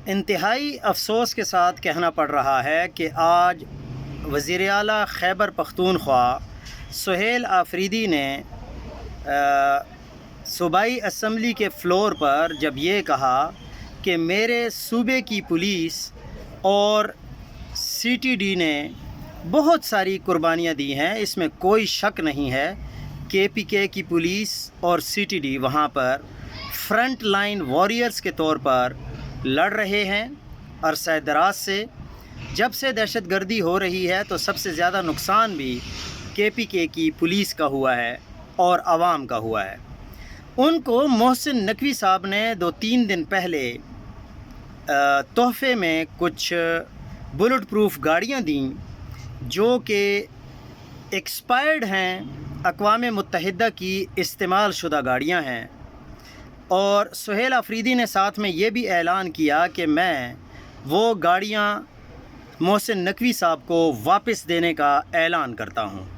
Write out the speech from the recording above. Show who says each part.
Speaker 1: انتہائی افسوس کے ساتھ کہنا پڑ رہا ہے کہ آج وزیر اعلیٰ خیبر پختونخوا سہیل آفریدی نے صوبائی اسمبلی کے فلور پر جب یہ کہا کہ میرے صوبے کی پولیس اور سی ٹی ڈی نے بہت ساری قربانیاں دی ہیں، اس میں کوئی شک نہیں ہے، کے پی کے کی پولیس اور سی ٹی ڈی وہاں پر فرنٹ لائن واریئرز کے طور پر لڑ رہے ہیں عرصہ دراز سے۔ جب سے دہشت گردی ہو رہی ہے تو سب سے زیادہ نقصان بھی کے پی کے کی پولیس کا ہوا ہے اور عوام کا ہوا ہے۔ ان کو محسن نقوی صاحب نے 2-3 دن پہلے تحفے میں کچھ بلٹ پروف گاڑیاں دیں جو کہ ایکسپائرڈ ہیں، اقوام متحدہ کی استعمال شدہ گاڑیاں ہیں، اور سہیل آفریدی نے ساتھ میں یہ بھی اعلان کیا کہ میں وہ گاڑیاں محسن نقوی صاحب کو واپس دینے کا اعلان کرتا ہوں۔